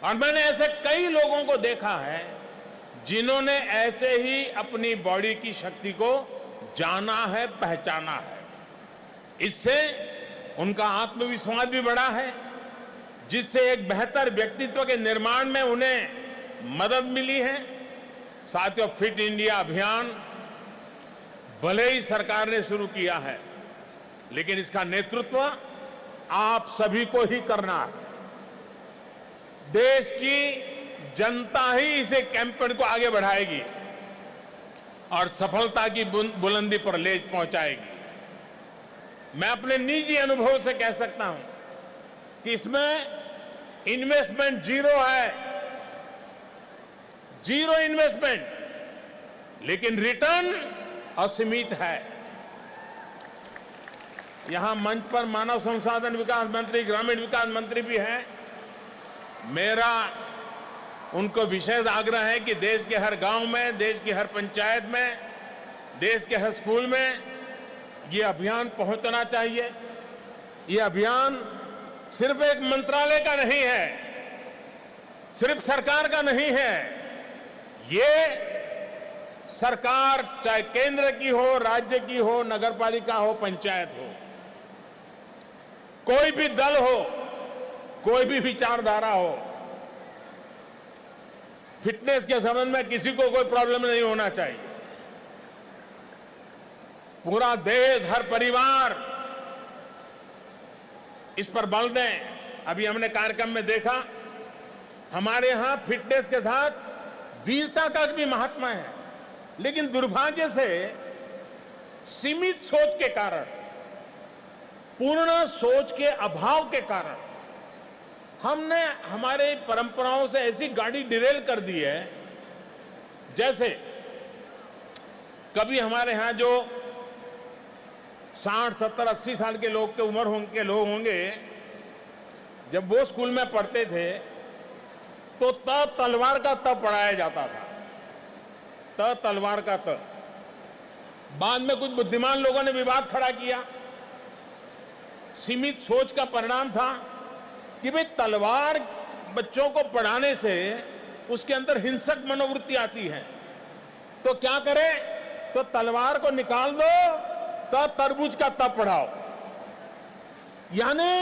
और मैंने ऐसे कई लोगों को देखा है जिन्होंने ऐसे ही अपनी बॉडी की शक्ति को जाना है, पहचाना है। इससे उनका आत्मविश्वास भी बढ़ा है, जिससे एक बेहतर व्यक्तित्व के निर्माण में उन्हें मदद मिली है। साथियों, फिट इंडिया अभियान भले ही सरकार ने शुरू किया है, लेकिन इसका नेतृत्व आप सभी को ही करना है। देश की जनता ही इसे कैंपेन को आगे बढ़ाएगी और सफलता की बुलंदी पर ले पहुंचाएगी। मैं अपने निजी अनुभव से कह सकता हूं कि इसमें इन्वेस्टमेंट जीरो है, जीरो इन्वेस्टमेंट, लेकिन रिटर्न असीमित है। यहां मंच पर मानव संसाधन विकास मंत्री, ग्रामीण विकास मंत्री भी हैं। मेरा उनको विशेष आग्रह है कि देश के हर गांव में, देश की हर पंचायत में, देश के हर स्कूल में ये अभियान पहुंचना चाहिए। ये अभियान सिर्फ एक मंत्रालय का नहीं है, सिर्फ सरकार का नहीं है। ये सरकार चाहे केंद्र की हो, राज्य की हो, नगरपालिका हो, पंचायत हो, कोई भी दल हो, कोई भी विचारधारा हो, फिटनेस के संबंध में किसी को कोई प्रॉब्लम नहीं होना चाहिए। पूरा देश, हर परिवार इस पर बल दें। अभी हमने कार्यक्रम में देखा, हमारे यहां फिटनेस के साथ वीरता का भी महात्मा है, लेकिन दुर्भाग्य से सीमित सोच के कारण, पूर्ण सोच के अभाव के कारण हमने हमारे परंपराओं से ऐसी गाड़ी डिरेल कर दी है। जैसे कभी हमारे यहां जो 60, 70, 80 साल के लोग के उम्र के लोग होंगे, जब वो स्कूल में पढ़ते थे तो त तलवार का त पढ़ाया जाता था, त तलवार का त। बाद में कुछ बुद्धिमान लोगों ने विवाद खड़ा किया। सीमित सोच का परिणाम था कि भाई तलवार बच्चों को पढ़ाने से उसके अंदर हिंसक मनोवृत्ति आती है, तो क्या करें, तो तलवार को निकाल दो, तो तरबूज का तब पढ़ाओ। यानी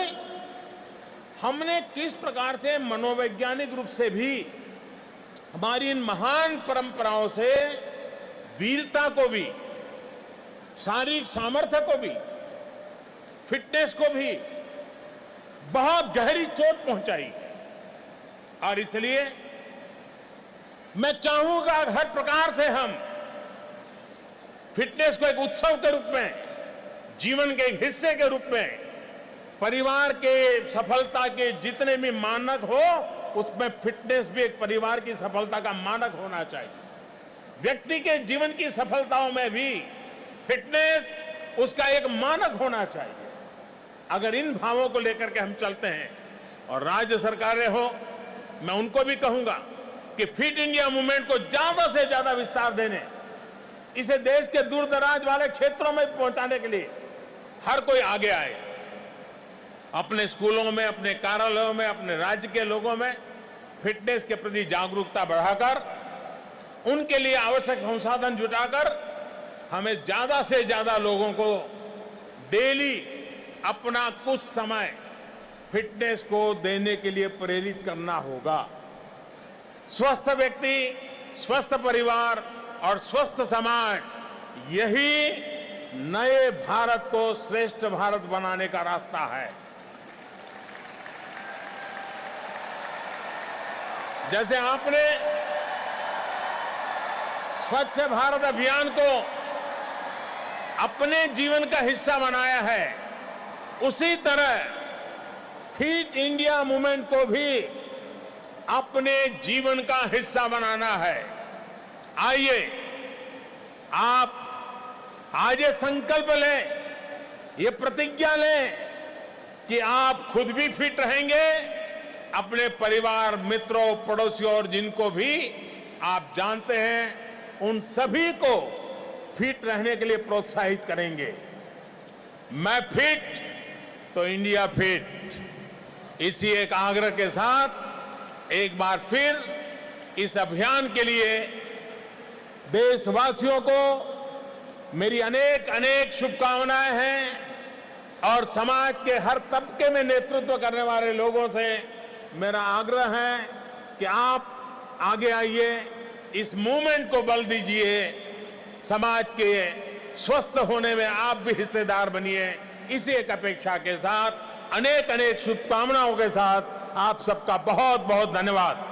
हमने किस प्रकार से मनोवैज्ञानिक रूप से भी हमारी इन महान परंपराओं से वीरता को भी, शारीरिक सामर्थ्य को भी, फिटनेस को भी बहुत गहरी चोट पहुंचाई। और इसलिए मैं चाहूंगा हर प्रकार से हम फिटनेस को एक उत्सव के रूप में, जीवन के एक हिस्से के रूप में, परिवार के सफलता के जितने भी मानक हो, उसमें फिटनेस भी एक परिवार की सफलता का मानक होना चाहिए। व्यक्ति के जीवन की सफलताओं में भी फिटनेस उसका एक मानक होना चाहिए। अगर इन भावों को लेकर के हम चलते हैं, और राज्य सरकारें हो, मैं उनको भी कहूंगा कि फिट इंडिया मूवमेंट को ज्यादा से ज्यादा विस्तार देने, इसे देश के दूर दराज वाले क्षेत्रों में पहुंचाने के लिए हर कोई आगे आए। अपने स्कूलों में, अपने कार्यालयों में, अपने राज्य के लोगों में फिटनेस के प्रति जागरूकता बढ़ाकर, उनके लिए आवश्यक संसाधन जुटाकर हमें ज्यादा से ज्यादा लोगों को डेली अपना कुछ समय फिटनेस को देने के लिए प्रेरित करना होगा। स्वस्थ व्यक्ति, स्वस्थ परिवार और स्वस्थ समाज, यही नए भारत को श्रेष्ठ भारत बनाने का रास्ता है। जैसे आपने स्वच्छ भारत अभियान को अपने जीवन का हिस्सा बनाया है, उसी तरह फिट इंडिया मूवमेंट को भी अपने जीवन का हिस्सा बनाना है। आइए आप आज ये संकल्प लें, ये प्रतिज्ञा लें कि आप खुद भी फिट रहेंगे, अपने परिवार, मित्रों, पड़ोसियों और जिनको भी आप जानते हैं, उन सभी को फिट रहने के लिए प्रोत्साहित करेंगे। मैं फिट तो इंडिया फिट, इसी एक आग्रह के साथ एक बार फिर इस अभियान के लिए देशवासियों को मेरी अनेक अनेक शुभकामनाएं हैं और समाज के हर तबके में नेतृत्व करने वाले लोगों से मेरा आग्रह है कि आप आगे आइए, इस मूवमेंट को बल दीजिए, समाज के स्वस्थ होने में आप भी हिस्सेदार बनिए। इसी एक अपेक्षा के साथ अनेक अनेक शुभकामनाओं के साथ आप सबका बहुत बहुत धन्यवाद।